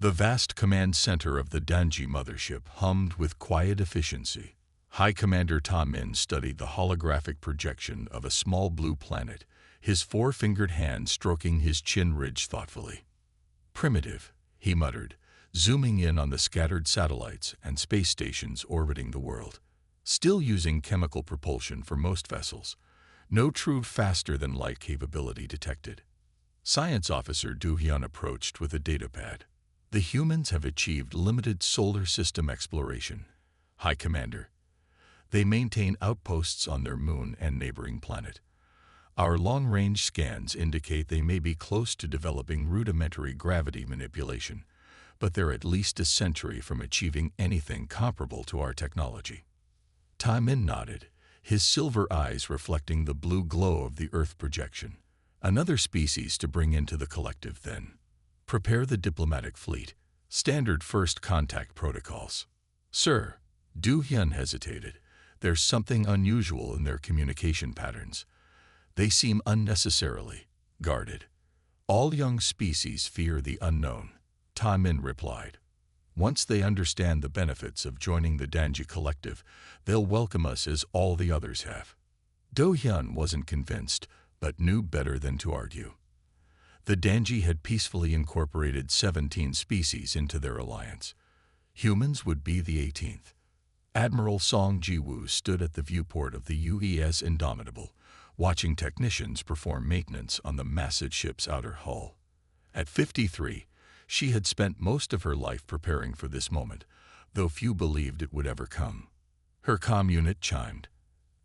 The vast command center of the Danji mothership hummed with quiet efficiency. High Commander Ta Min studied the holographic projection of a small blue planet, his four-fingered hand stroking his chin ridge thoughtfully. "Primitive," he muttered, zooming in on the scattered satellites and space stations orbiting the world. "Still using chemical propulsion for most vessels. No true faster-than-light capability detected." Science Officer Du Hyun approached with a datapad. "The humans have achieved limited solar system exploration, High Commander. They maintain outposts on their moon and neighboring planet. Our long-range scans indicate they may be close to developing rudimentary gravity manipulation, but they're at least a century from achieving anything comparable to our technology." Ta Min nodded, his silver eyes reflecting the blue glow of the Earth projection. "Another species to bring into the collective, then. Prepare the diplomatic fleet. Standard first contact protocols." "Sir," Du Hyun hesitated. "There's something unusual in their communication patterns. They seem unnecessarily guarded. All young species fear the unknown," Ta Min replied. "Once they understand the benefits of joining the Danji collective, they'll welcome us as all the others have." Do Hyun wasn't convinced, but knew better than to argue. The Danji had peacefully incorporated 17 species into their alliance. Humans would be the 18th. Admiral Song Ji-woo stood at the viewport of the UES Indomitable, watching technicians perform maintenance on the massive ship's outer hull. At 53, she had spent most of her life preparing for this moment, though few believed it would ever come. Her comm unit chimed.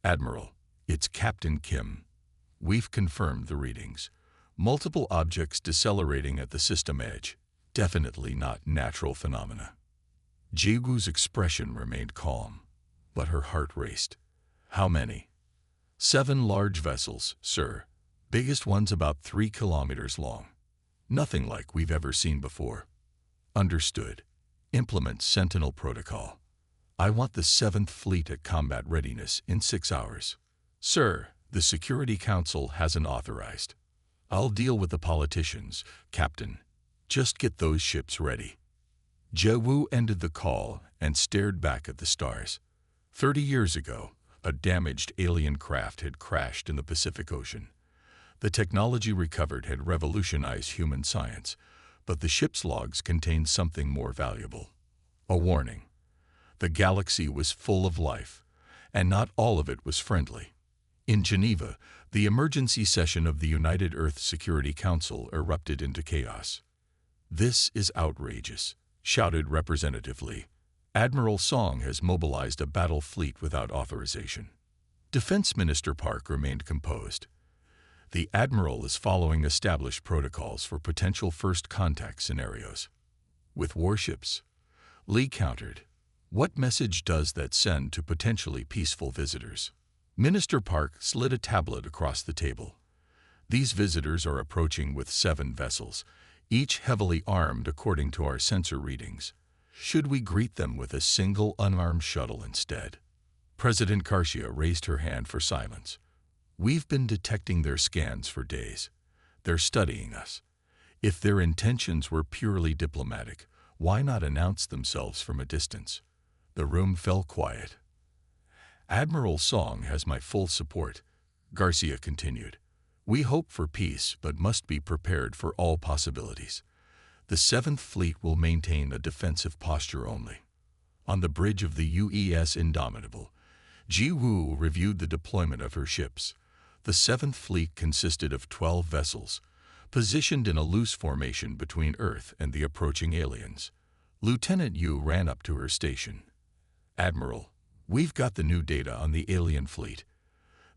"Admiral, it's Captain Kim. We've confirmed the readings. Multiple objects decelerating at the system edge. Definitely not natural phenomena." Ji-woo's expression remained calm, but her heart raced. "How many?" "7 large vessels, sir. Biggest one's about 3 kilometers long. Nothing like we've ever seen before." "Understood. Implement Sentinel Protocol. I want the 7th Fleet at combat readiness in 6 hours." "Sir, the Security Council hasn't authorized." "I'll deal with the politicians, Captain. Just get those ships ready." Ji-woo ended the call and stared back at the stars. 30 years ago, a damaged alien craft had crashed in the Pacific Ocean. The technology recovered had revolutionized human science, but the ship's logs contained something more valuable. A warning. The galaxy was full of life, and not all of it was friendly. In Geneva, the emergency session of the United Earth Security Council erupted into chaos. "This is outrageous," shouted Representative Lee. "Admiral Song has mobilized a battle fleet without authorization." Defense Minister Park remained composed. "The Admiral is following established protocols for potential first contact scenarios." "With warships?" Lee countered. "What message does that send to potentially peaceful visitors?" Minister Park slid a tablet across the table. "These visitors are approaching with 7 vessels, each heavily armed according to our sensor readings. Should we greet them with a single unarmed shuttle instead?" President Garcia raised her hand for silence. "We've been detecting their scans for days. They're studying us. If their intentions were purely diplomatic, why not announce themselves from a distance?" The room fell quiet. "Admiral Song has my full support," Garcia continued. "We hope for peace but must be prepared for all possibilities. The 7th Fleet will maintain a defensive posture only." On the bridge of the UES Indomitable, Ji-woo reviewed the deployment of her ships. The 7th Fleet consisted of 12 vessels, positioned in a loose formation between Earth and the approaching aliens. Lieutenant Yu ran up to her station. "Admiral, we've got the new data on the alien fleet.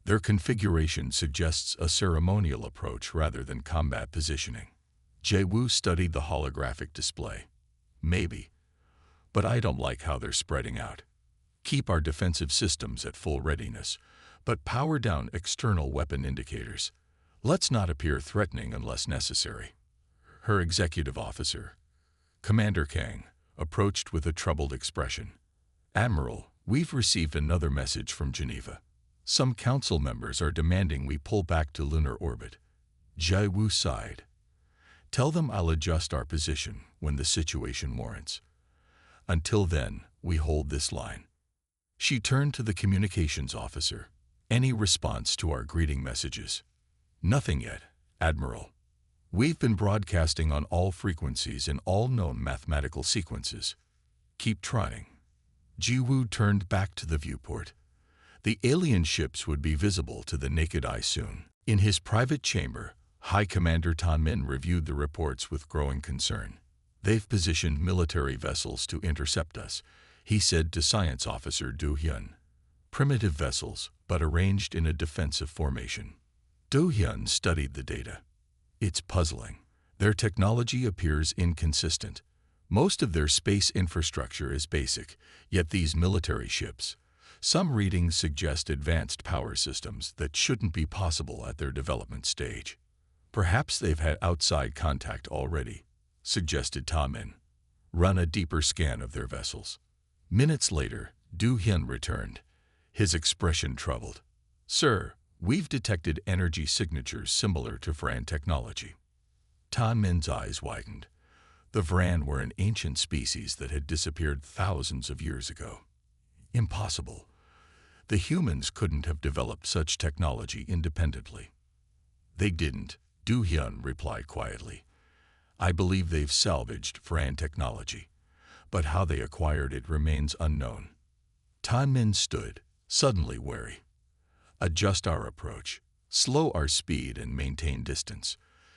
Their configuration suggests a ceremonial approach rather than combat positioning." Ji-woo studied the holographic display. "Maybe. But I don't like how they're spreading out. Keep our defensive systems at full readiness, but power down external weapon indicators. Let's not appear threatening unless necessary." Her executive officer, Commander Kang, approached with a troubled expression. "Admiral, we've received another message from Geneva. Some council members are demanding we pull back to lunar orbit." Ji-woo sighed. Tell them I'll adjust our position when the situation warrants. Until then, we hold this line." She turned to the communications officer. "Any response to our greeting messages?" "Nothing yet, Admiral. We've been broadcasting on all frequencies in all known mathematical sequences. Keep trying." Jiwoo turned back to the viewport. The alien ships would be visible to the naked eye soon. In his private chamber, High Commander Tan Min reviewed the reports with growing concern. "They've positioned military vessels to intercept us," he said to Science Officer Do Hyun. "Primitive vessels, but arranged in a defensive formation." Do Hyun studied the data. "It's puzzling. Their technology appears inconsistent. Most of their space infrastructure is basic, yet these military ships. Some readings suggest advanced power systems that shouldn't be possible at their development stage. Perhaps they've had outside contact already," suggested Tamin. "Run a deeper scan of their vessels." Minutes later, Do Hyun returned, his expression troubled. "Sir, we've detected energy signatures similar to Vran technology." Tamin's eyes widened. The Vran were an ancient species that had disappeared thousands of years ago. Impossible. The humans couldn't have developed such technology independently. "They didn't," Do Hyun replied quietly. "I believe they've salvaged Vran technology, but how they acquired it remains unknown." Tan Min stood, suddenly wary. "Adjust our approach, slow our speed and maintain distance.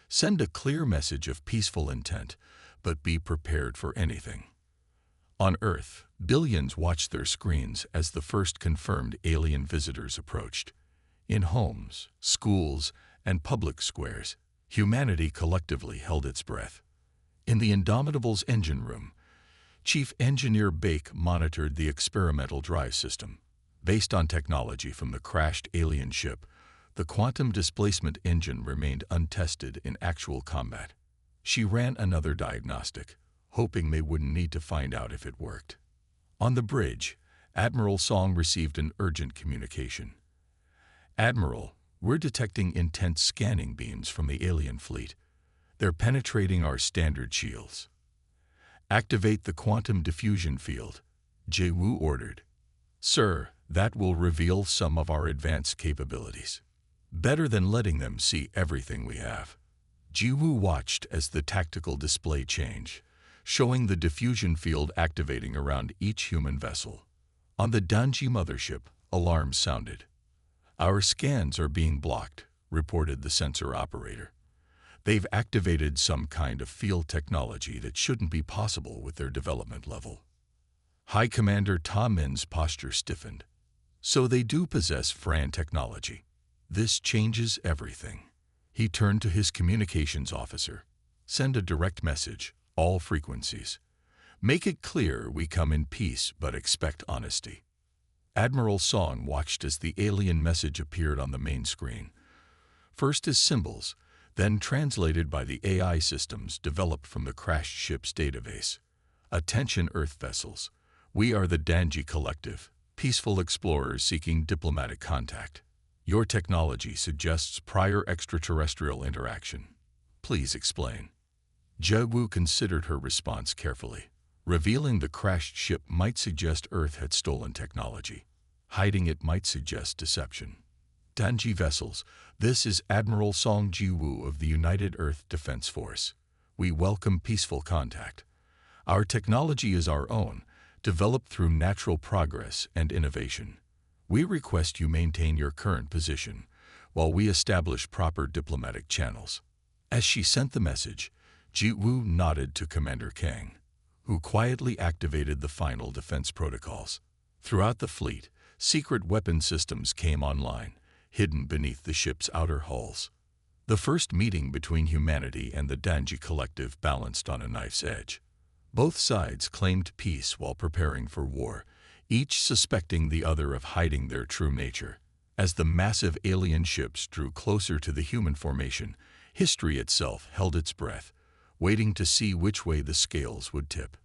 Send a clear message of peaceful intent, but be prepared for anything." On Earth, billions watched their screens as the first confirmed alien visitors approached. In homes, schools, and public squares, humanity collectively held its breath. In the Indomitable's engine room, Chief Engineer Bake monitored the experimental drive system. Based on technology from the crashed alien ship, the quantum displacement engine remained untested in actual combat. She ran another diagnostic, hoping they wouldn't need to find out if it worked. On the bridge, Admiral Song received an urgent communication. "Admiral, we're detecting intense scanning beams from the alien fleet. They're penetrating our standard shields." "Activate the quantum diffusion field," Jae-woo ordered. "Sir, that will reveal some of our advanced capabilities. Better than letting them see everything we have." Jiwoo watched as the tactical display changed, showing the diffusion field activating around each human vessel. On the Danji mothership, alarms sounded. "Our scans are being blocked," reported the sensor operator. "They've activated some kind of field technology that shouldn't be possible with their development level." High Commander Ta Min's posture stiffened. "So they do possess Vran technology. This changes everything." He turned to his communications officer. "Send a direct message, all frequencies. Make it clear we come in peace but expect honesty." Admiral Song watched as the alien message appeared on the main screen. First as symbols, then translated by the AI systems developed from the crashed ship's database. "Attention Earth vessels. We are the Danji Collective, peaceful explorers seeking diplomatic contact. Your technology suggests prior extraterrestrial interaction. Please explain." Jae-woo considered her response carefully. Revealing the crashed ship might suggest Earth had stolen technology. Hiding it might suggest deception. "Danji vessels, this is Admiral Song Ji-woo of the United Earth Defense Force. We welcome peaceful contact. Our technology is our own, developed through natural progress and innovation. We request you maintain your current position while we establish proper diplomatic channels." As she sent the message, Ji-woo nodded to Commander Kang, who quietly activated the final defense protocols. Throughout the fleet, secret weapon systems came online, hidden beneath the ship's outer hulls. The first meeting between humanity and the Danji Collective balanced on a knife's edge. Both sides claimed peace while preparing for war, each suspecting the other of hiding their true nature. As the massive alien ships drew closer to the human formation, history itself held its breath, waiting to see which way the scales would tip.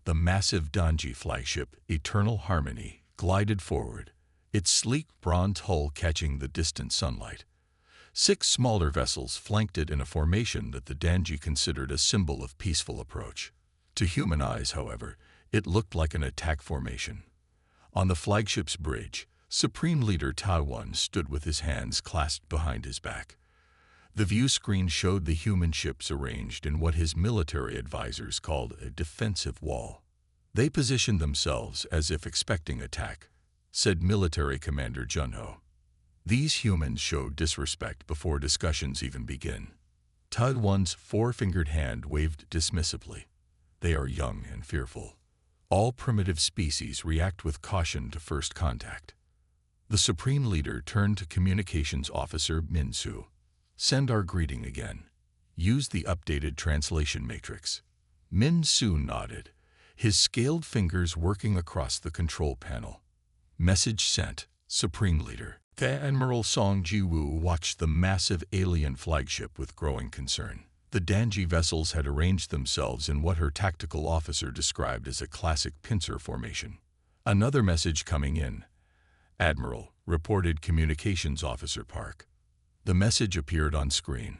The massive Danji flagship, Eternal Harmony, glided forward, its sleek bronze hull catching the distant sunlight. 6 smaller vessels flanked it in a formation that the Danji considered a symbol of peaceful approach. To human eyes, however, it looked like an attack formation. On the flagship's bridge, Supreme Leader Taiwan stood with his hands clasped behind his back. The view screen showed the human ships arranged in what his military advisors called a defensive wall. They positioned themselves as if expecting attack, said Military Commander Junho. These humans showed disrespect before discussions even begin. Taiwan's four-fingered hand waved dismissively. They are young and fearful. All primitive species react with caution to first contact. The Supreme Leader turned to Communications Officer Minsu. Send our greeting again. Use the updated translation matrix. Minsu nodded, his scaled fingers working across the control panel. Message sent, Supreme Leader. Admiral Song Ji-woo watched the massive alien flagship with growing concern. The Danji vessels had arranged themselves in what her tactical officer described as a classic pincer formation. Another message coming in. Admiral, reported Communications Officer Park. The message appeared on screen.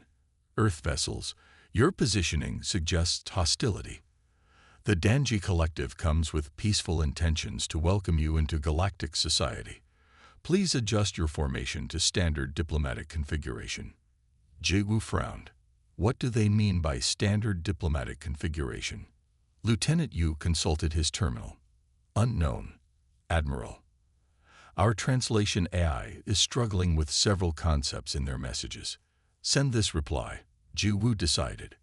Earth vessels, your positioning suggests hostility. The Danji Collective comes with peaceful intentions to welcome you into galactic society. Please adjust your formation to standard diplomatic configuration. Ji-woo frowned. What do they mean by standard diplomatic configuration? Lieutenant Yu consulted his terminal. Unknown. Admiral. Our translation AI is struggling with several concepts in their messages. Send this reply. Ji-woo decided.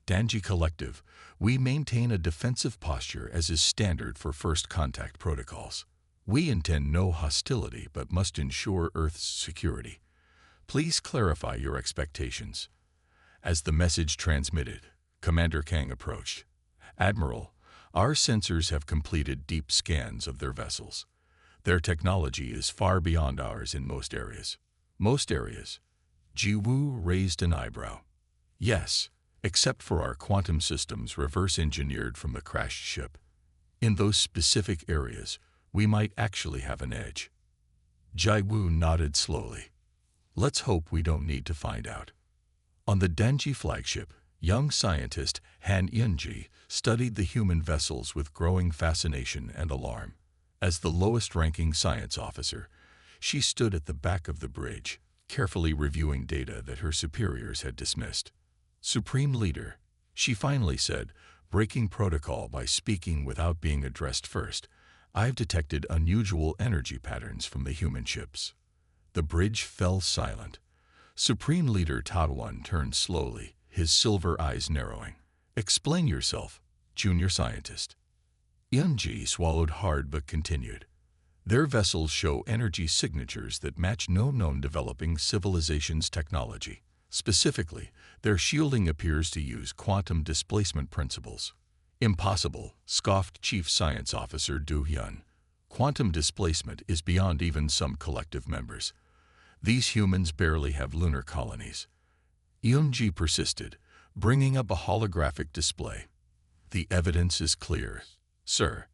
Danji Collective, we maintain a defensive posture as is standard for first contact protocols. We intend no hostility but must ensure Earth's security. Please clarify your expectations. As the message transmitted, Commander Kang approached. Admiral, our sensors have completed deep scans of their vessels. Their technology is far beyond ours in most areas. Most areas? Ji-woo raised an eyebrow. Yes, except for our quantum systems reverse-engineered from the crashed ship. In those specific areas, we might actually have an edge. Ji-woo nodded slowly. Let's hope we don't need to find out. On the Danji flagship, young scientist Han Yunji studied the human vessels with growing fascination and alarm. As the lowest-ranking science officer, she stood at the back of the bridge, carefully reviewing data that her superiors had dismissed. Supreme Leader, she finally said, breaking protocol by speaking without being addressed first, I've detected unusual energy patterns from the human ships. The bridge fell silent. Supreme Leader Taiwan turned slowly, his silver eyes narrowing. Explain yourself, junior scientist. Yunji swallowed hard but continued. Their vessels show energy signatures that match no known developing civilization's technology. Specifically, their shielding appears to use quantum displacement principles. Impossible, scoffed Chief Science Officer Du Hyun. Quantum displacement is beyond even some collective members. These humans barely have lunar colonies. Yunji persisted, bringing up a holographic display. The evidence is clear, sir.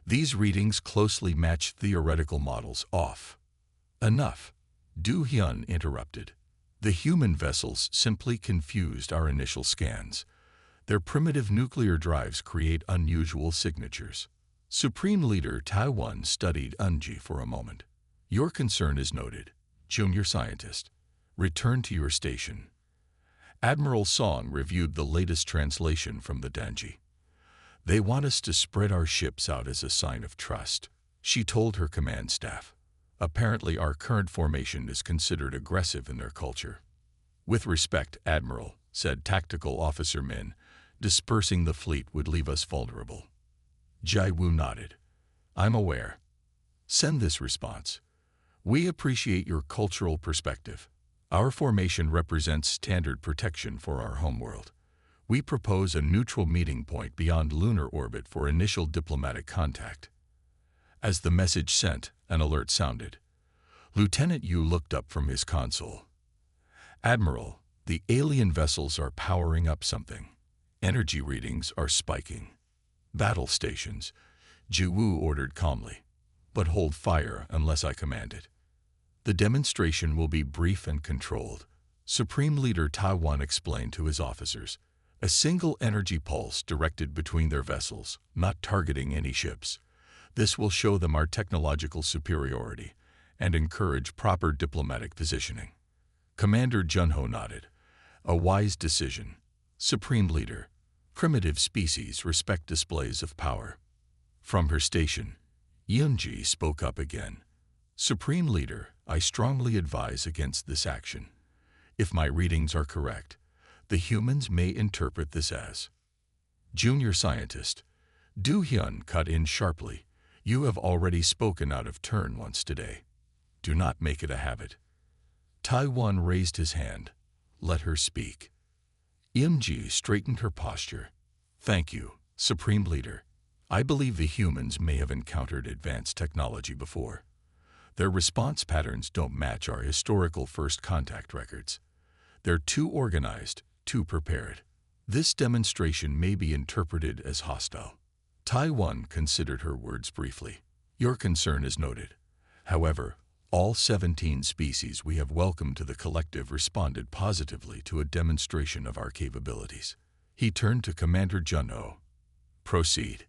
These readings closely match theoretical models off. Enough, Du Hyun interrupted. The human vessels simply confused our initial scans. Their primitive nuclear drives create unusual signatures. Supreme Leader Taiwan studied Yunji for a moment. Your concern is noted, junior scientist. Return to your station. Admiral Song reviewed the latest translation from the Danji. They want us to spread our ships out as a sign of trust, she told her command staff. Apparently our current formation is considered aggressive in their culture. With respect, Admiral, said Tactical Officer Min, dispersing the fleet would leave us vulnerable. Ji-woo nodded. I'm aware. Send this response. We appreciate your cultural perspective. Our formation represents standard protection for our homeworld. We propose a neutral meeting point beyond lunar orbit for initial diplomatic contact. As the message sent, an alert sounded. Lieutenant Yu looked up from his console. Admiral, the alien vessels are powering up something. Energy readings are spiking. Battle stations, Ji-woo ordered calmly. But hold fire unless I command it. The demonstration will be brief and controlled. Supreme Leader Taiwan explained to his officers. A single energy pulse directed between their vessels, not targeting any ships. This will show them our technological superiority and encourage proper diplomatic positioning. Commander Junho nodded. A wise decision. Supreme Leader. Primitive species respect displays of power. From her station, Yunji spoke up again. Supreme Leader, I strongly advise against this action. If my readings are correct, the humans may interpret this as. Junior Scientist. Du Hyun cut in sharply. You have already spoken out of turn once today. Do not make it a habit. Taiwan raised his hand. Let her speak. Imji straightened her posture. Thank you, Supreme Leader. I believe the humans may have encountered advanced technology before. Their response patterns don't match our historical first contact records. They're too organized, too prepared. This demonstration may be interpreted as hostile. Taiwan considered her words briefly. Your concern is noted. However, all 17 species we have welcomed to the collective responded positively to a demonstration of our capabilities. He turned to Commander Junho. Proceed.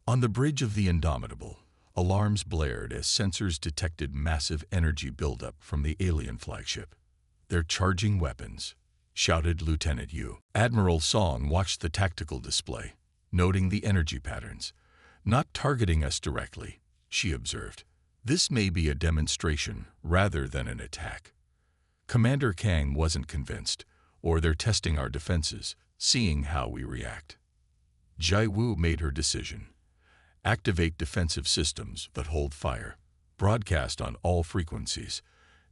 On the bridge of the Indomitable, alarms blared as sensors detected massive energy buildup from the alien flagship. They're charging weapons, shouted Lieutenant Yu. Admiral Song watched the tactical display, noting the energy patterns. Not targeting us directly, she observed. This may be a demonstration rather than an attack. Commander Kang wasn't convinced, or they're testing our defenses, seeing how we react. Jai Wu made her decision. Activate defensive systems that hold fire. Broadcast on all frequencies.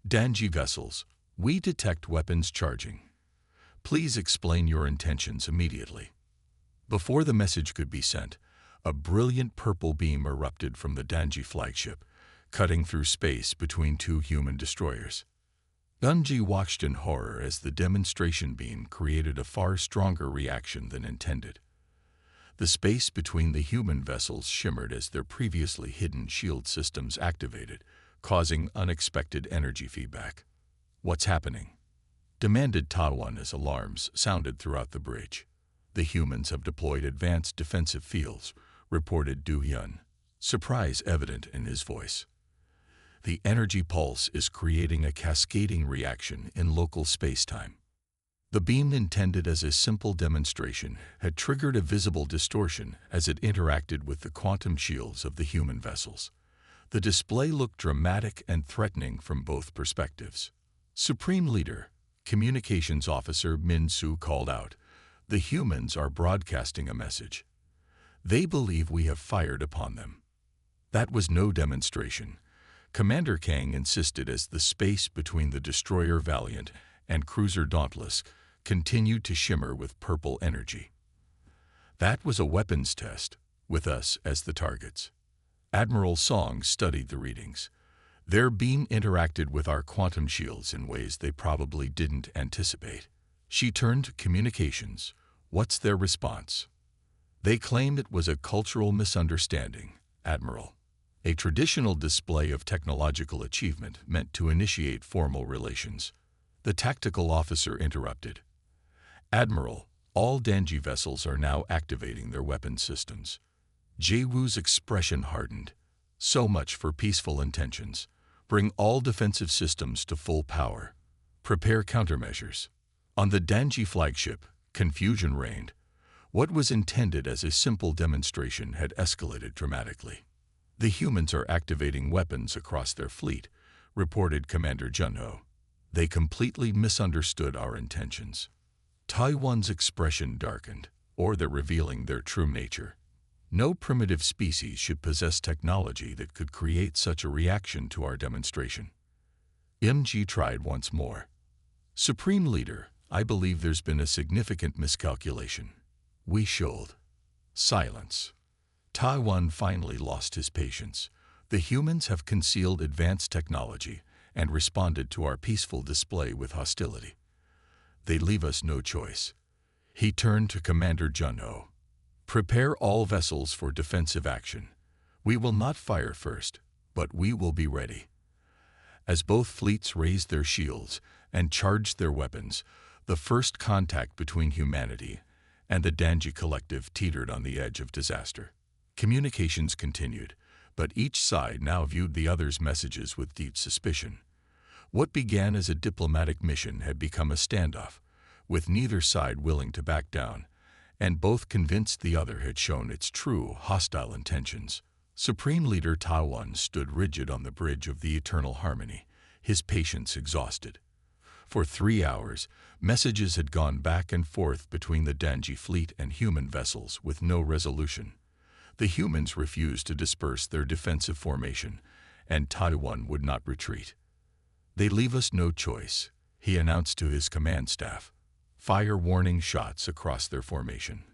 Danji vessels, we detect weapons charging. Please explain your intentions immediately. Before the message could be sent, a brilliant purple beam erupted from the Danji flagship, cutting through space between two human destroyers. Gunji watched in horror as the demonstration beam created a far stronger reaction than intended. The space between the human vessels shimmered as their previously hidden shield systems activated, causing unexpected energy feedback. What's happening? Demanded Taiwan as alarms sounded throughout the bridge. The humans have deployed advanced defensive fields, reported Du Hyun, surprise evident in his voice. The energy pulse is creating a cascading reaction in local space-time. The beam intended as a simple demonstration had triggered a visible distortion as it interacted with the quantum shields of the human vessels. The display looked dramatic and threatening from both perspectives. Supreme Leader, Communications Officer Min Su called out, the humans are broadcasting a message. They believe we have fired upon them. That was no demonstration. Commander Kang insisted as the space between the destroyer Valiant and cruiser Dauntless continued to shimmer with purple energy. That was a weapons test, with us as the targets. Admiral Song studied the readings. Their beam interacted with our quantum shields in ways they probably didn't anticipate. She turned to communications. What's their response? They claim it was a cultural misunderstanding, Admiral. A traditional display of technological achievement meant to initiate formal relations. The tactical officer interrupted. Admiral, all Danji vessels are now activating their weapon systems. Jaewoo's expression hardened. So much for peaceful intentions. Bring all defensive systems to full power. Prepare countermeasures. On the Danji flagship, confusion reigned. What was intended as a simple demonstration had escalated dramatically. The humans are activating weapons across their fleet, reported Commander Junho. They completely misunderstood our intentions. Taiwan's expression darkened, or they're revealing their true nature. No primitive species should possess technology that could create such a reaction to our demonstration. MG tried once more. Supreme Leader, I believe there's been a significant miscalculation. We should. Silence. Taiwan finally lost his patience. The humans have concealed advanced technology and responded to our peaceful display with hostility. They leave us no choice. He turned to Commander Junho. Prepare all vessels for defensive action. We will not fire first, but we will be ready. As both fleets raised their shields, and charged their weapons. The first contact between humanity and the Danji collective teetered on the edge of disaster. Communications continued, but each side now viewed the other's messages with deep suspicion. What began as a diplomatic mission had become a standoff, with neither side willing to back down, and both convinced the other had shown its true hostile intentions. Supreme Leader Taiwan stood rigid on the bridge of the Eternal Harmony, his patience exhausted. For 3 hours, messages had gone back and forth between the Danji fleet and human vessels with no resolution. The humans refused to disperse their defensive formation, and Taiwan would not retreat. "They leave us no choice," he announced to his command staff. "Fire warning shots across their formation.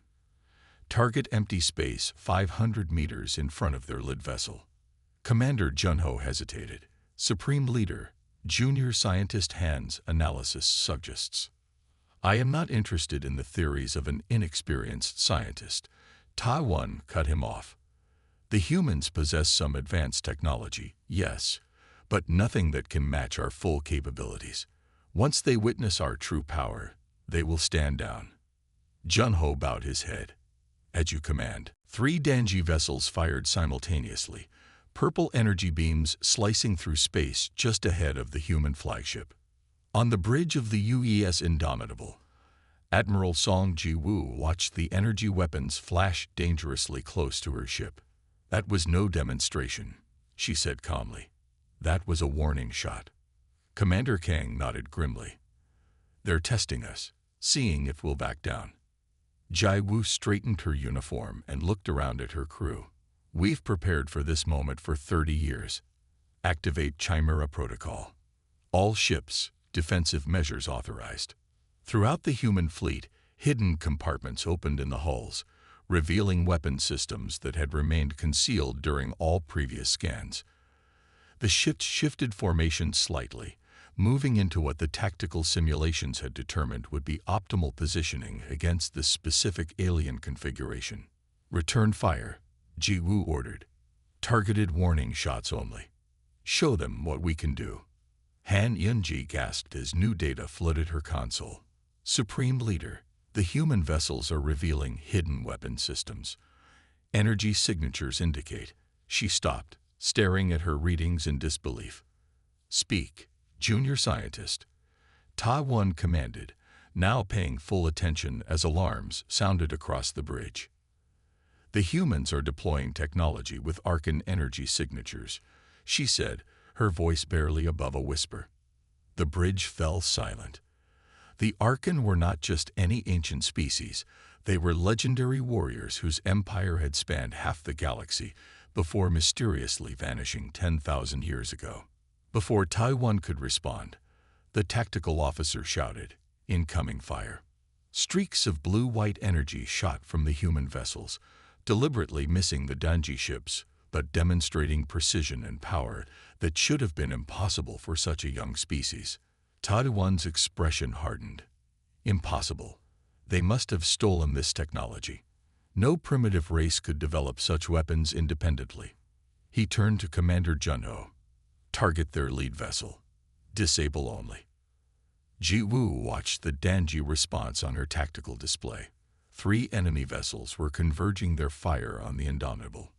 Target empty space 500 meters in front of their lead vessel." Commander Junho hesitated. "Supreme Leader, Junior Scientist Han's analysis suggests." "I am not interested in the theories of an inexperienced scientist." Taiwan cut him off. "The humans possess some advanced technology, yes, but nothing that can match our full capabilities. Once they witness our true power, they will stand down." Junho bowed his head. "As you command." 3 Danji vessels fired simultaneously, purple energy beams slicing through space just ahead of the human flagship. On the bridge of the UES Indomitable, Admiral Song Ji-woo watched the energy weapons flash dangerously close to her ship. "That was no demonstration," she said calmly. "That was a warning shot." Commander Kang nodded grimly. "They're testing us, seeing if we'll back down." Ji-woo straightened her uniform and looked around at her crew. "We've prepared for this moment for 30 years. Activate Chimera Protocol. All ships, defensive measures authorized." Throughout the human fleet, hidden compartments opened in the hulls, revealing weapon systems that had remained concealed during all previous scans. The ships shifted formation slightly, moving into what the tactical simulations had determined would be optimal positioning against this specific alien configuration. "Return fire," Ji-woo ordered. "Targeted warning shots only. Show them what we can do." Han Yunji gasped as new data flooded her console. "Supreme Leader, the human vessels are revealing hidden weapon systems. Energy signatures indicate." She stopped, staring at her readings in disbelief. "Speak, Junior Scientist," Taiwan commanded, now paying full attention as alarms sounded across the bridge. "The humans are deploying technology with Arcan energy signatures," she said, her voice barely above a whisper. The bridge fell silent. The Arcan were not just any ancient species, they were legendary warriors whose empire had spanned half the galaxy before mysteriously vanishing 10,000 years ago. Before Taiwan could respond, the tactical officer shouted, "Incoming fire." Streaks of blue-white energy shot from the human vessels, deliberately missing the Danji ships, but demonstrating precision and power that should have been impossible for such a young species. Taiwan's expression hardened. "Impossible. They must have stolen this technology. No primitive race could develop such weapons independently." He turned to Commander Junho. "Target their lead vessel. Disable only." Ji-woo watched the Danji response on her tactical display. 3 enemy vessels were converging their fire on the Indomitable.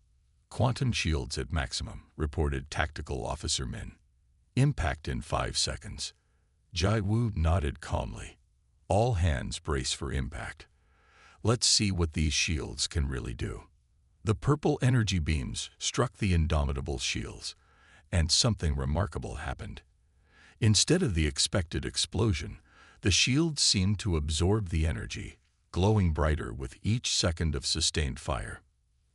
"Quantum shields at maximum," reported Tactical Officer Min. "Impact in 5 seconds." Ji-woo nodded calmly. "All hands brace for impact. Let's see what these shields can really do." The purple energy beams struck the Indomitable shields, and something remarkable happened. Instead of the expected explosion, the shields seemed to absorb the energy, glowing brighter with each second of sustained fire.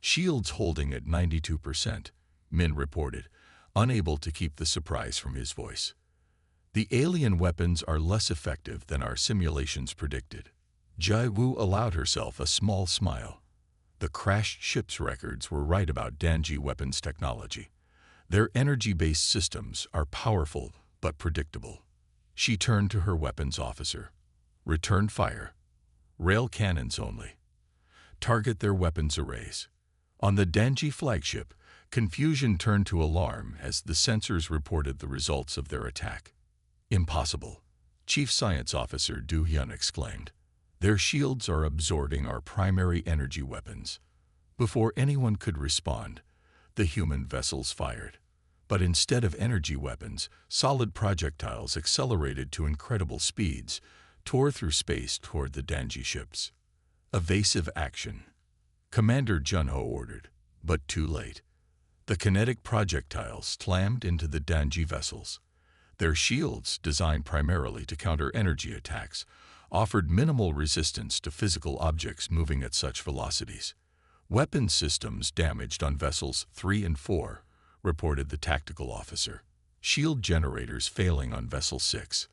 "Shields holding at 92%, Min reported, unable to keep the surprise from his voice. "The alien weapons are less effective than our simulations predicted." Ji-woo allowed herself a small smile. The crashed ship's records were right about Danji weapons technology. Their energy-based systems are powerful but predictable. She turned to her weapons officer. "Return fire. Rail cannons only. Target their weapons arrays." On the Danji flagship, confusion turned to alarm as the sensors reported the results of their attack. "Impossible." Chief Science Officer Du Hyun exclaimed. Their shields are absorbing our primary energy weapons. Before anyone could respond, the human vessels fired. But instead of energy weapons, solid projectiles accelerated to incredible speeds, tore through space toward the Danji ships. Evasive action, Commander Junho ordered, but too late. The kinetic projectiles slammed into the Danji vessels. Their shields, designed primarily to counter energy attacks, offered minimal resistance to physical objects moving at such velocities. Weapon systems damaged on vessels 3 and 4, reported the tactical officer. Shield generators failing on vessel 6.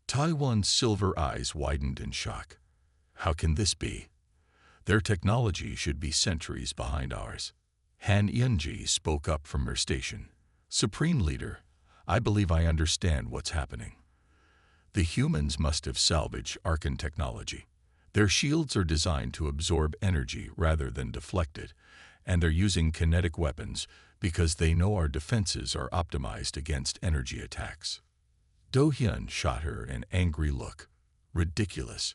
Taiwan's silver eyes widened in shock. How can this be? Their technology should be centuries behind ours. Han Yunji spoke up from her station. Supreme Leader, I believe I understand what's happening. The humans must have salvaged Arkan technology. Their shields are designed to absorb energy rather than deflect it, and they're using kinetic weapons because they know our defenses are optimized against energy attacks. Do Hyun shot her an angry look. Ridiculous.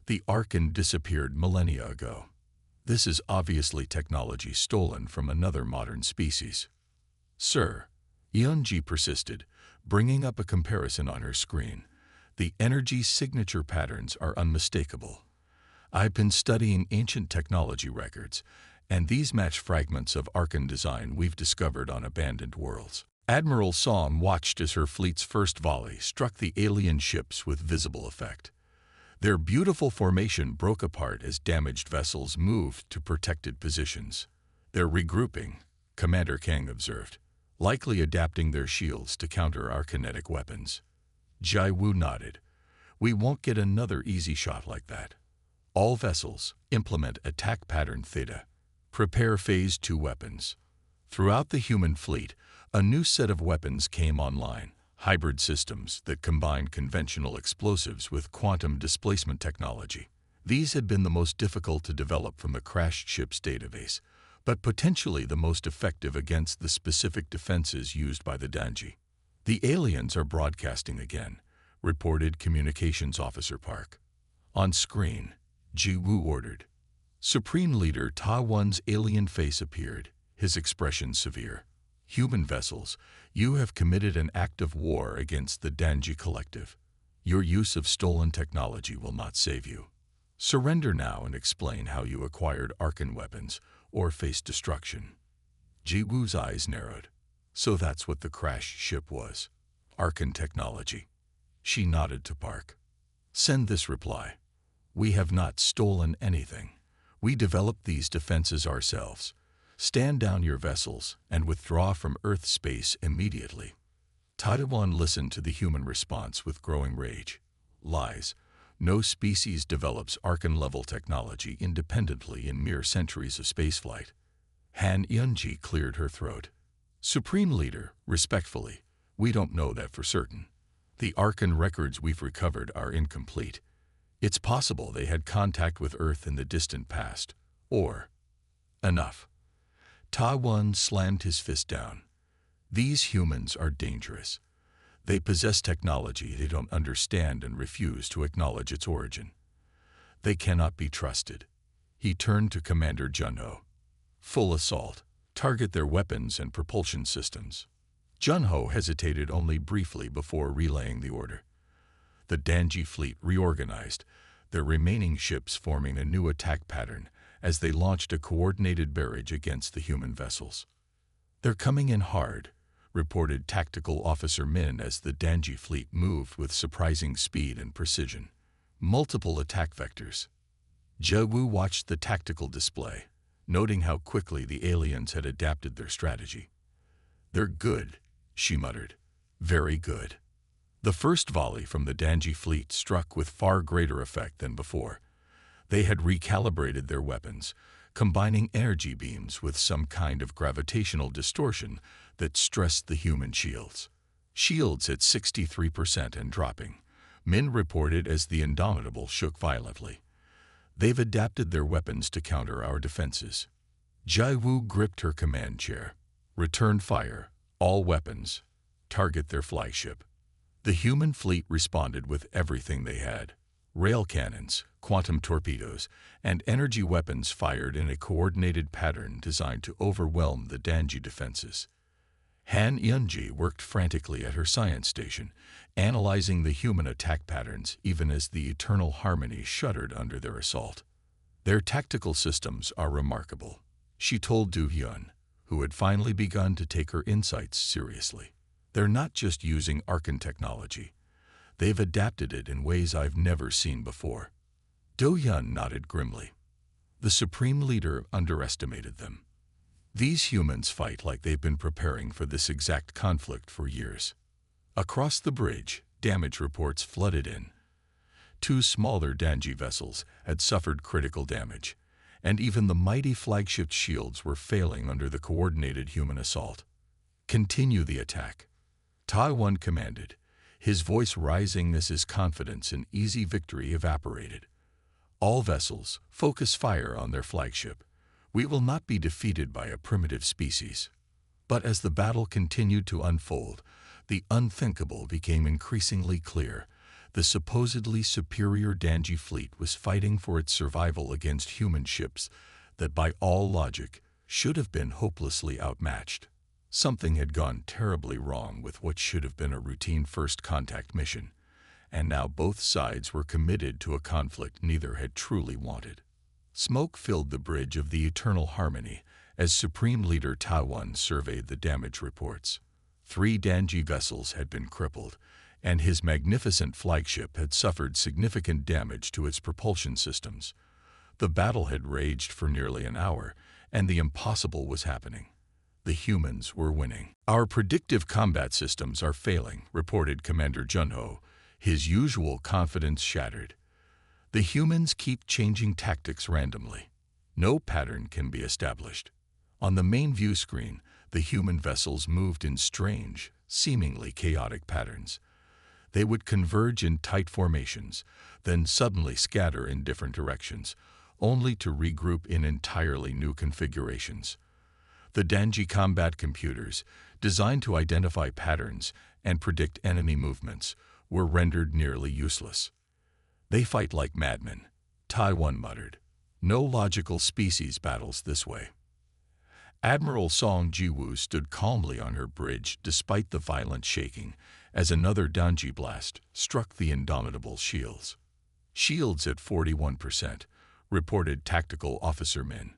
The Arkan disappeared millennia ago. This is obviously technology stolen from another modern species. Sir, Yeonji persisted, bringing up a comparison on her screen. The energy signature patterns are unmistakable. I've been studying ancient technology records, and these match fragments of Arkan design we've discovered on abandoned worlds. Admiral Song watched as her fleet's first volley struck the alien ships with visible effect. Their beautiful formation broke apart as damaged vessels moved to protected positions. They're regrouping, Commander Kang observed, likely adapting their shields to counter our kinetic weapons. Jai Wu nodded. We won't get another easy shot like that. All vessels, implement attack pattern Theta. Prepare Phase 2 weapons. Throughout the human fleet, a new set of weapons came online. Hybrid systems that combine conventional explosives with quantum displacement technology. These had been the most difficult to develop from the crashed ship's database, but potentially the most effective against the specific defenses used by the Danji. The aliens are broadcasting again, reported Communications Officer Park. On screen, Ji Woo ordered. Supreme Leader Ta Won's alien face appeared, his expression severe. Human vessels, you have committed an act of war against the Danji Collective. Your use of stolen technology will not save you. Surrender now and explain how you acquired Arkan weapons or face destruction. Ji Woo's eyes narrowed. So that's what the crashed ship was. Arkan technology. She nodded to Park. Send this reply. We have not stolen anything. We developed these defenses ourselves. Stand down your vessels and withdraw from Earth space immediately. Taiwan listened to the human response with growing rage. Lies. No species develops Arkan-level technology independently in mere centuries of spaceflight. Han Yunji cleared her throat. Supreme Leader, respectfully, we don't know that for certain. The Arkan records we've recovered are incomplete. It's possible they had contact with Earth in the distant past. Or... Enough. Ta-Won slammed his fist down. These humans are dangerous. They possess technology they don't understand and refuse to acknowledge its origin. They cannot be trusted. He turned to Commander Junho. Full assault. Target their weapons and propulsion systems. Junho hesitated only briefly before relaying the order. The Danji fleet reorganized, their remaining ships forming a new attack pattern as they launched a coordinated barrage against the human vessels. They're coming in hard, reported Tactical Officer Min as the Danji fleet moved with surprising speed and precision. Multiple attack vectors. Jae-woo watched the tactical display, noting how quickly the aliens had adapted their strategy. They're good, she muttered. Very good. The first volley from the Danji fleet struck with far greater effect than before. They had recalibrated their weapons, combining energy beams with some kind of gravitational distortion that stressed the human shields. Shields at 63% and dropping, Min reported as the Indomitable shook violently. They've adapted their weapons to counter our defenses. Jae-woo gripped her command chair. Return fire. All weapons. Target their flagship. The human fleet responded with everything they had: rail cannons, quantum torpedoes, and energy weapons fired in a coordinated pattern designed to overwhelm the Danji defenses. Han Yunji worked frantically at her science station, analyzing the human attack patterns even as the Eternal Harmony shuddered under their assault. "Their tactical systems are remarkable," she told Du Hyun, who had finally begun to take her insights seriously. "They're not just using Arkan technology. They've adapted it in ways I've never seen before." Do Hyun nodded grimly. The Supreme Leader underestimated them. These humans fight like they've been preparing for this exact conflict for years. Across the bridge, damage reports flooded in. 2 smaller Danji vessels had suffered critical damage, and even the mighty flagship shields were failing under the coordinated human assault. "Continue the attack," Taiwan commanded, his voice rising as his confidence in easy victory evaporated. "All vessels, focus fire on their flagship. We will not be defeated by a primitive species." But as the battle continued to unfold, the unthinkable became increasingly clear. The supposedly superior Danji fleet was fighting for its survival against human ships that, by all logic, should have been hopelessly outmatched. Something had gone terribly wrong with what should have been a routine first contact mission, and now both sides were committed to a conflict neither had truly wanted. Smoke filled the bridge of the Eternal Harmony as Supreme Leader Taiwan surveyed the damage reports. 3 Danji vessels had been crippled, and his magnificent flagship had suffered significant damage to its propulsion systems. The battle had raged for nearly an hour, and the impossible was happening. The humans were winning. "Our predictive combat systems are failing," reported Commander Junho, his usual confidence shattered. "The humans keep changing tactics randomly. No pattern can be established." On the main view screen, the human vessels moved in strange, seemingly chaotic patterns. They would converge in tight formations, then suddenly scatter in different directions, only to regroup in entirely new configurations. The Danji combat computers, designed to identify patterns and predict enemy movements, were rendered nearly useless. "They fight like madmen," Taiwan muttered. "No logical species battles this way." Admiral Song Jiwoo stood calmly on her bridge despite the violent shaking as another Danji blast struck the indomitable shields. "Shields at 41%, reported Tactical Officer Min.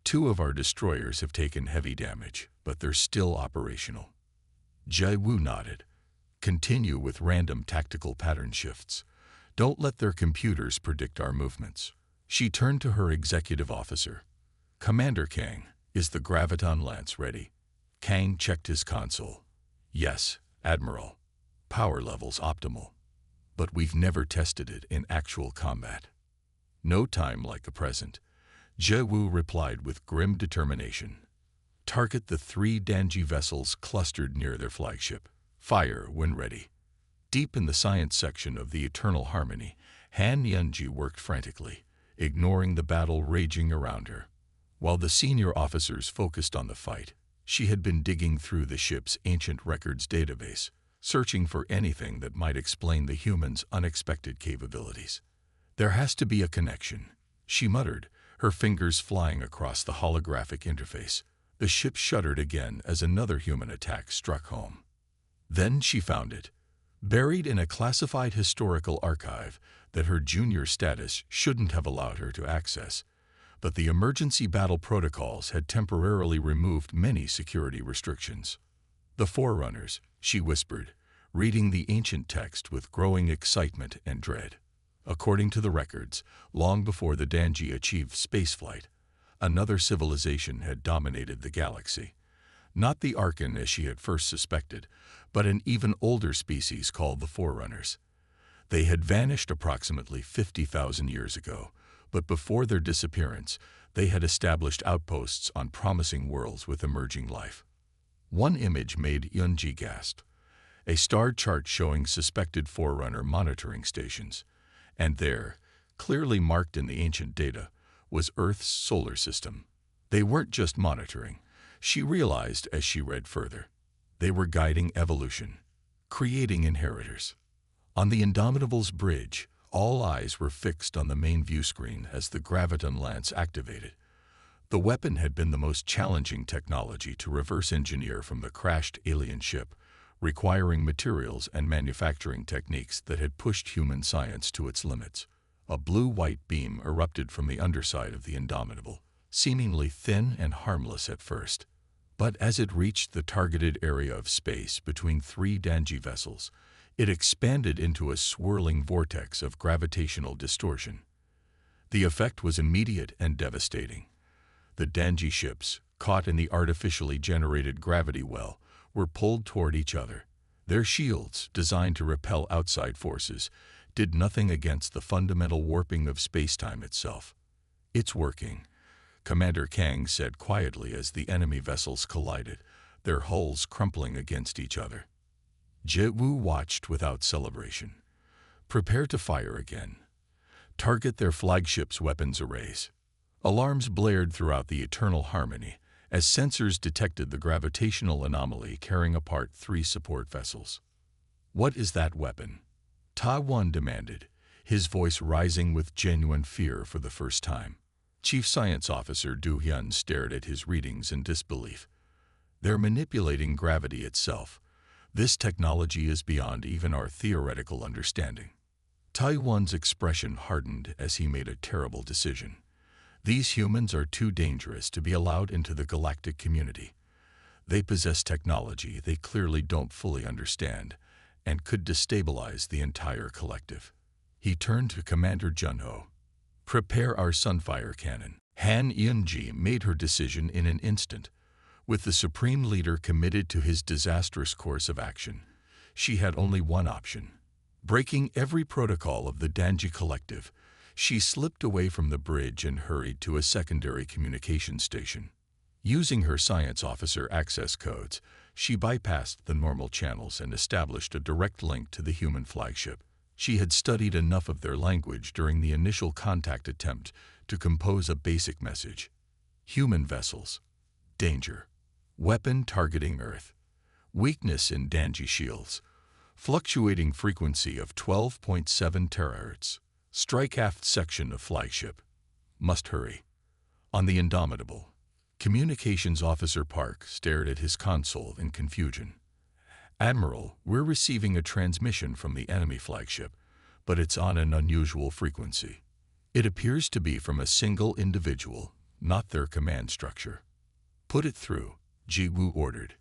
2 of our destroyers have taken heavy damage, but they're still operational." Jiwoo nodded. "Continue with random tactical pattern shifts. Don't let their computers predict our movements." She turned to her executive officer. "Commander Kang, is the Graviton Lance ready?" Kang checked his console. "Yes, Admiral. Power levels optimal. But we've never tested it in actual combat." "No time like the present," Jiwoo replied with grim determination. "Target the 3 Danji vessels clustered near their flagship. Fire when ready." Deep in the science section of the Eternal Harmony, Han Yunji worked frantically, ignoring the battle raging around her. While the senior officers focused on the fight, she had been digging through the ship's ancient records database, searching for anything that might explain the humans' unexpected capabilities. "There has to be a connection," she muttered, her fingers flying across the holographic interface. The ship shuddered again as another human attack struck home. Then she found it, buried in a classified historical archive that her junior status shouldn't have allowed her to access. But the emergency battle protocols had temporarily removed many security restrictions. "The Forerunners," she whispered, reading the ancient text with growing excitement and dread. According to the records, long before the Danji achieved spaceflight, another civilization had dominated the galaxy. Not the Arkan as she had first suspected, but an even older species called the Forerunners. They had vanished approximately 50,000 years ago, but before their disappearance, they had established outposts on promising worlds with emerging life. One image made Yunji gasp, a star chart showing suspected Forerunner monitoring stations. And there, clearly marked in the ancient data, was Earth's solar system. They weren't just monitoring, she realized as she read further. They were guiding evolution, creating inheritors. On the Indomitable's bridge, all eyes were fixed on the main view screen as the Graviton lance activated. The weapon had been the most challenging technology to reverse engineer from the crashed alien ship, requiring materials and manufacturing techniques that had pushed human science to its limits. A blue-white beam erupted from the underside of the Indomitable, seemingly thin and harmless at first. But as it reached the targeted area of space between three Dangi vessels, it expanded into a swirling vortex of gravitational distortion. The effect was immediate and devastating. The Dangi ships, caught in the artificially generated gravity well, were pulled toward each other. Their shields, designed to repel outside forces, did nothing against the fundamental warping of spacetime itself. "It's working," Commander Kang said quietly as the enemy vessels collided, their hulls crumpling against each other. Jewu watched without celebration. "Prepare to fire again. Target their flagship's weapons arrays." Alarms blared throughout the eternal harmony as sensors detected the gravitational anomaly carrying apart three support vessels. "What is that weapon?" Ta-1 demanded, his voice rising with genuine fear for the first time. Chief Science Officer Du-hyun stared at his readings in disbelief. "They're manipulating gravity itself. This technology is beyond even our theoretical understanding." Tai-1's expression hardened as he made a terrible decision. These humans are too dangerous to be allowed into the galactic community. They possess technology they clearly don't fully understand and could destabilize the entire collective. He turned to Commander Junho. "Prepare our Sunfire cannon." Han Eun-ji made her decision in an instant. With the Supreme Leader committed to his disastrous course of action, she had only one option. Breaking every protocol of the Dangi Collective, she slipped away from the bridge and hurried to a secondary communication station. Using her science officer access codes, she bypassed the normal channels and established a direct link to the human flagship. She had studied enough of their language during the initial contact attempt to compose a basic message. Human vessels. Danger. Weapon targeting Earth. Weakness in Dangi shields. Fluctuating frequency of 12.7 terahertz. Strike aft section of flagship. Must hurry. On the Indomitable, Communications Officer Park stared at his console in confusion. "Admiral, we're receiving a transmission from the enemy flagship, but it's on an unusual frequency. It appears to be from a single individual, not their command structure." "Put it through," Ji-woo ordered.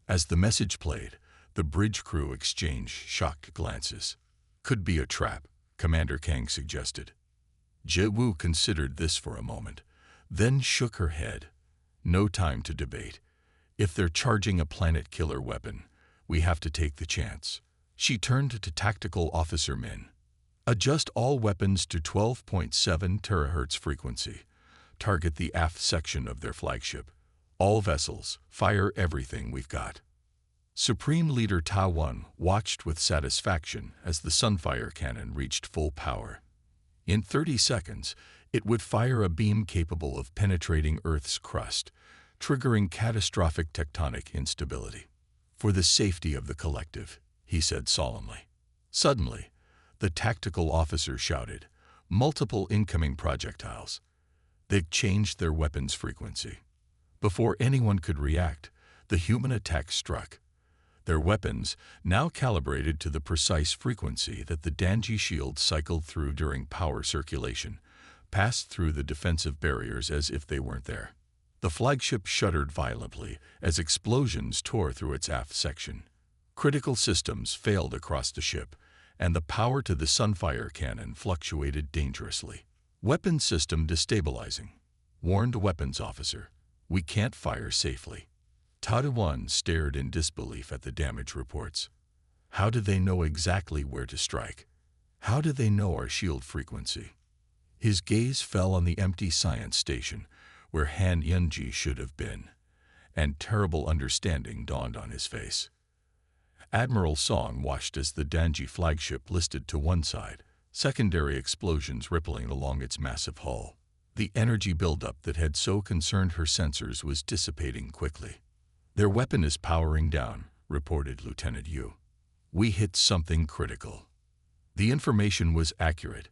As the message played, the bridge crew exchanged shocked glances. "Could be a trap," Commander Kang suggested. Ji-woo considered this for a moment, then shook her head. "No time to debate. If they're charging a planet-killer weapon, we have to take the chance." She turned to Tactical Officer Min. "Adjust all weapons to 12.7 terahertz frequency. Target the aft section of their flagship. All vessels, fire everything we've got." Supreme Leader Ta-1 watched with satisfaction as the Sunfire cannon reached full power. In 30 seconds, it would fire a beam capable of penetrating Earth's crust, triggering catastrophic tectonic instability. "For the safety of the collective," he said solemnly. Suddenly, the tactical officer shouted, "Multiple incoming projectiles." They'd changed their weapons frequency. Before anyone could react, the human attack struck. Their weapons, now calibrated to the precise frequency that the Dangi shield cycled through during power circulation, passed through the defensive barriers as if they weren't there. The flagship shuddered violently as explosions tore through its aft section. Critical systems failed across the ship, and the power to the Sunfire cannon fluctuated dangerously. "Weapons system destabilizing," warned weapons officer. "We can't fire safely." Ta-1 stared in disbelief at the damage reports. How did they know exactly where to strike? How did they know our shield frequency? His gaze fell on the empty science station, where Han Eun-ji should have been, and terrible understanding dawned on his face. Admiral Song watched as the Dangi flagship listed to one side, secondary explosions rippling along its massive hull. The energy buildup that had so concerned her sensors was dissipating quickly. "Their weapon is powering down," reported Lieutenant Yu. We hit something critical. The information was accurate,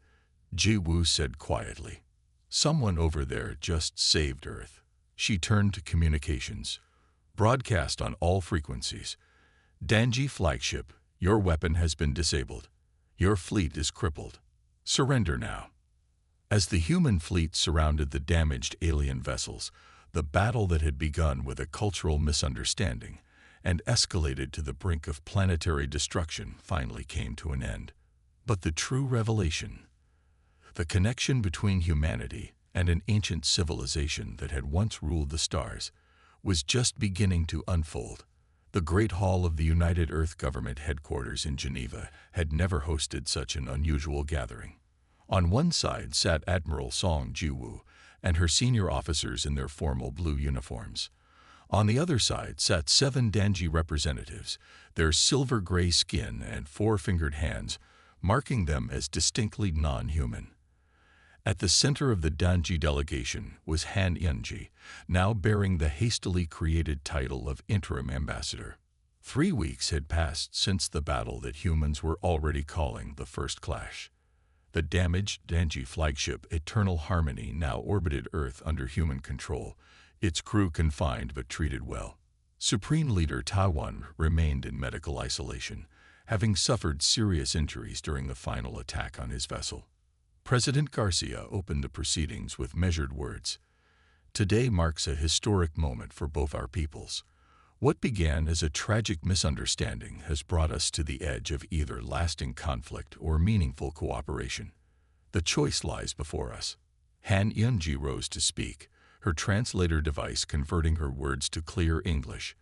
Ji Woo said quietly. Someone over there just saved Earth. She turned to communications. Broadcast on all frequencies. Danji flagship, your weapon has been disabled. Your fleet is crippled. Surrender now. As the human fleet surrounded the damaged alien vessels, the battle that had begun with a cultural misunderstanding and escalated to the brink of planetary destruction finally came to an end. But the true revelation, the connection between humanity and an ancient civilization that had once ruled the stars, was just beginning to unfold. The Great Hall of the United Earth Government headquarters in Geneva had never hosted such an unusual gathering. On one side sat Admiral Song Ji-woo and her senior officers in their formal blue uniforms. On the other side sat 7 Danji representatives, their silver-gray skin and four-fingered hands marking them as distinctly non-human. At the center of the Danji delegation was Han Yunji, now bearing the hastily created title of interim ambassador. 3 weeks had passed since the battle that humans were already calling the First Clash. The damaged Danji flagship Eternal Harmony now orbited Earth under human control, its crew confined but treated well. Supreme Leader Taiwan remained in medical isolation, having suffered serious injuries during the final attack on his vessel. President Garcia opened the proceedings with measured words. Today marks a historic moment for both our peoples. What began as a tragic misunderstanding has brought us to the edge of either lasting conflict or meaningful cooperation. The choice lies before us. Han Yunji rose to speak, her translator device converting her words to clear English.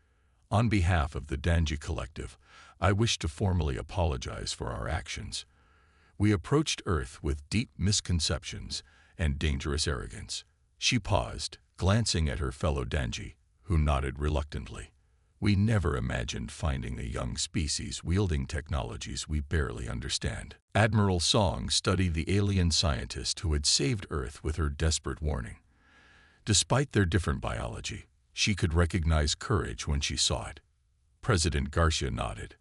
On behalf of the Danji Collective, I wish to formally apologize for our actions. We approached Earth with deep misconceptions and dangerous arrogance. She paused, glancing at her fellow Danji, who nodded reluctantly. We never imagined finding a young species wielding technologies we barely understand. Admiral Song studied the alien scientist who had saved Earth with her desperate warning. Despite their different biology, she could recognize courage when she saw it. President Garcia nodded.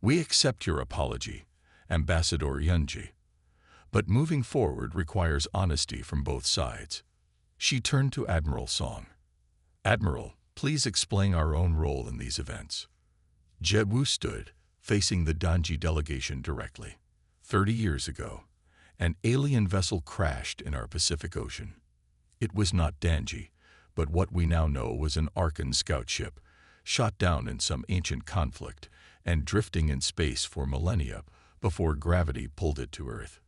We accept your apology, Ambassador Yunji. But moving forward requires honesty from both sides. She turned to Admiral Song. Admiral, please explain our own role in these events. Ji-woo stood, facing the Danji delegation directly. 30 years ago, an alien vessel crashed in our Pacific Ocean. It was not Danji, but what we now know was an Arkan scout ship, shot down in some ancient conflict and drifting in space for millennia before gravity pulled it to Earth.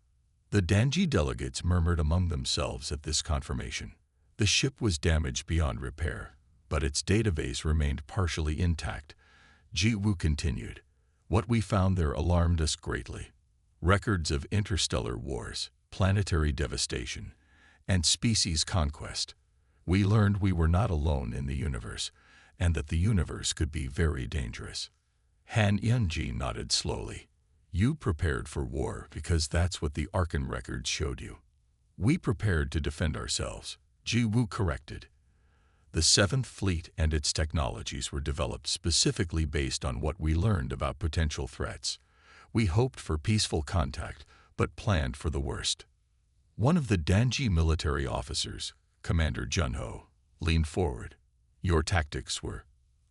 The Danji delegates murmured among themselves at this confirmation. The ship was damaged beyond repair, but its database remained partially intact. Ji-woo continued. What we found there alarmed us greatly. Records of interstellar wars, planetary devastation, and species conquest. We learned we were not alone in the universe, and that the universe could be very dangerous. Han Yunji nodded slowly. You prepared for war because that's what the Arkan records showed you. We prepared to defend ourselves, Ji-woo corrected. The 7th Fleet and its technologies were developed specifically based on what we learned about potential threats. We hoped for peaceful contact, but planned for the worst. One of the Danji military officers, Commander Junho, leaned forward. Your tactics were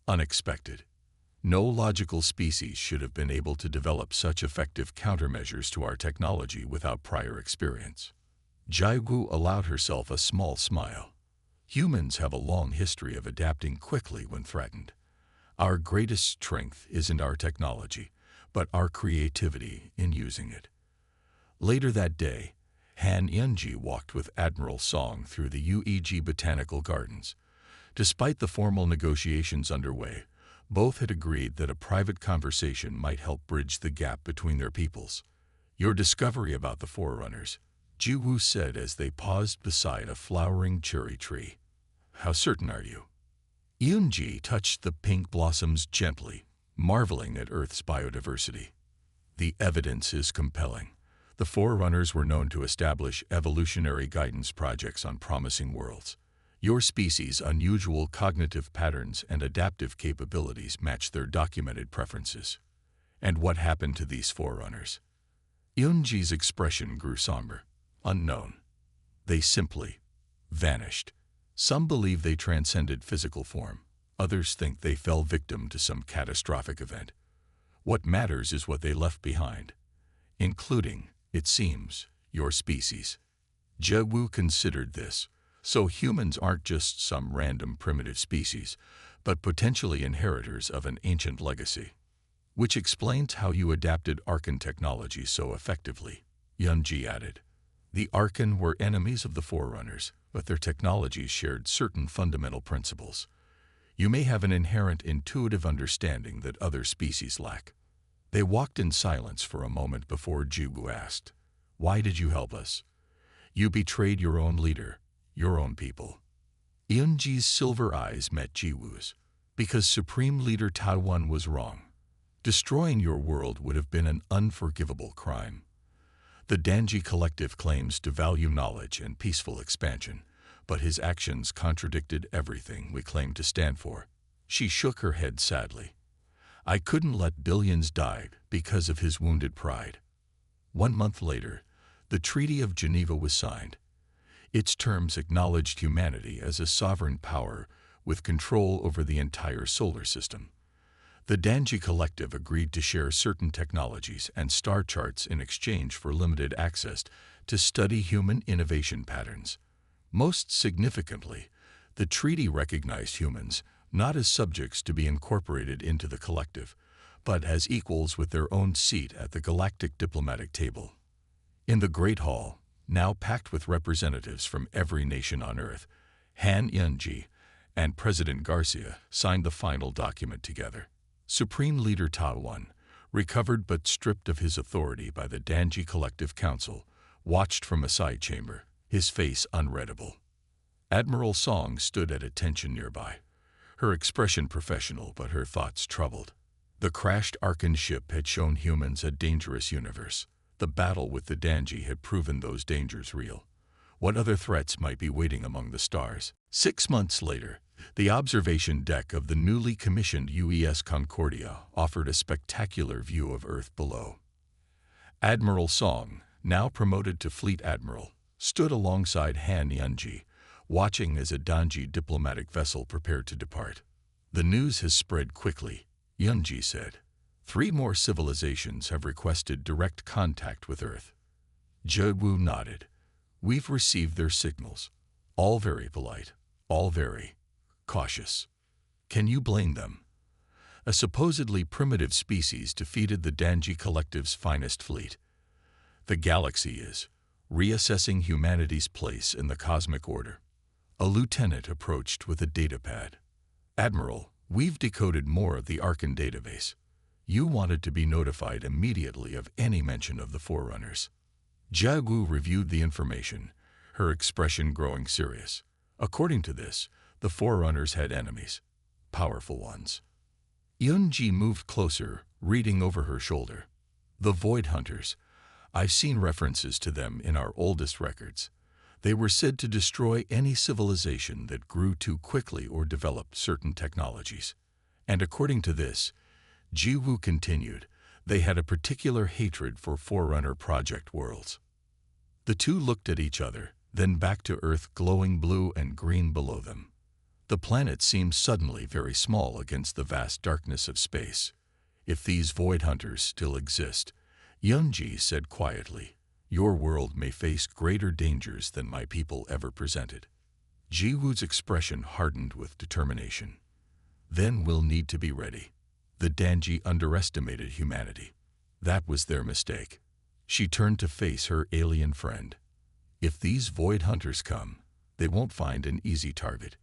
unexpected. No logical species should have been able to develop such effective countermeasures to our technology without prior experience. Ji-woo allowed herself a small smile. Humans have a long history of adapting quickly when threatened. Our greatest strength isn't our technology, but our creativity in using it. Later that day, Han Yunji walked with Admiral Song through the UEG Botanical Gardens. Despite the formal negotiations underway, both had agreed that a private conversation might help bridge the gap between their peoples. Your discovery about the Forerunners, Ji-woo said as they paused beside a flowering cherry tree. How certain are you? Yunji touched the pink blossoms gently, marveling at Earth's biodiversity. The evidence is compelling. The Forerunners were known to establish evolutionary guidance projects on promising worlds. Your species' unusual cognitive patterns and adaptive capabilities match their documented preferences. And what happened to these forerunners? Yunji's expression grew somber. Unknown. They simply vanished. Some believe they transcended physical form. Others think they fell victim to some catastrophic event. What matters is what they left behind, including, it seems, your species. Zhewu considered this. So humans aren't just some random primitive species, but potentially inheritors of an ancient legacy. Which explains how you adapted Arkan technology so effectively, Yunji added. The Arkan were enemies of the Forerunners, but their technologies shared certain fundamental principles. You may have an inherent intuitive understanding that other species lack. They walked in silence for a moment before Zhewu asked, "Why did you help us?" "You betrayed your own leader, your own people." Yunji's silver eyes met Zhewu's. "Because Supreme Leader Taiwan was wrong. Destroying your world would have been an unforgivable crime. The Danji Collective claims to value knowledge and peaceful expansion, but his actions contradicted everything we claim to stand for." She shook her head sadly. "I couldn't let billions die because of his wounded pride." 1 month later, the Treaty of Geneva was signed. Its terms acknowledged humanity as a sovereign power with control over the entire solar system. The Danji Collective agreed to share certain technologies and star charts in exchange for limited access to study human innovation patterns. Most significantly, the treaty recognized humans not as subjects to be incorporated into the collective, but as equals with their own seat at the galactic diplomatic table. In the Great Hall, now packed with representatives from every nation on Earth, Han Yunji and President Garcia signed the final document together. Supreme Leader Taiwan, recovered but stripped of his authority by the Danji Collective Council, watched from a side chamber, his face unreadable. Admiral Song stood at attention nearby, her expression professional but her thoughts troubled. The crashed Arkan ship had shown humans a dangerous universe. The battle with the Danji had proven those dangers real. What other threats might be waiting among the stars? 6 months later, the observation deck of the newly commissioned UES Concordia offered a spectacular view of Earth below. Admiral Song, now promoted to Fleet Admiral, stood alongside Han Yunji, watching as a Danji diplomatic vessel prepared to depart. "The news has spread quickly," Yunji said. 3 more civilizations have requested direct contact with Earth." Zhewu nodded. "We've received their signals. All very polite, all very cautious. Can you blame them? A supposedly primitive species defeated the Danji Collective's finest fleet. The galaxy is reassessing humanity's place in the cosmic order." A lieutenant approached with a datapad. "Admiral, we've decoded more of the Arkan database. You wanted to be notified immediately of any mention of the Forerunners." Zhewu reviewed the information, her expression growing serious. According to this, the Forerunners had enemies, powerful ones. Yunji moved closer, reading over her shoulder. "The Void Hunters. I've seen references to them in our oldest records. They were said to destroy any civilization that grew too quickly or developed certain technologies. And according to this," Zhewu continued, "they had a particular hatred for Forerunner project worlds." The two looked at each other, then back to Earth glowing blue and green below them. The planet seemed suddenly very small against the vast darkness of space. "If these Void Hunters still exist," Yunji said quietly, "your world may face greater dangers than my people ever presented." Zhewu's expression hardened with determination. "Then we'll need to be ready. The Danji underestimated humanity. That was their mistake." She turned to face her alien friend. "If these Void Hunters come, they won't find an easy target.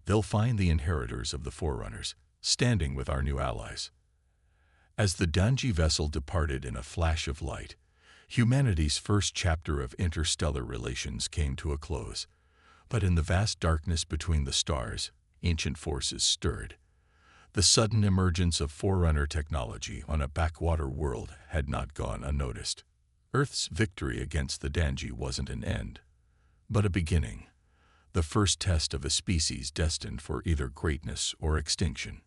They'll find the inheritors of the Forerunners, standing with our new allies." As the Danji vessel departed in a flash of light, humanity's first chapter of interstellar relations came to a close. But in the vast darkness between the stars, ancient forces stirred. The sudden emergence of Forerunner technology on a backwater world had not gone unnoticed. Earth's victory against the Danji wasn't an end, but a beginning, the first test of a species destined for either greatness or extinction.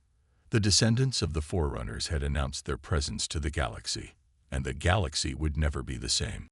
The descendants of the Forerunners had announced their presence to the galaxy, and the galaxy would never be the same.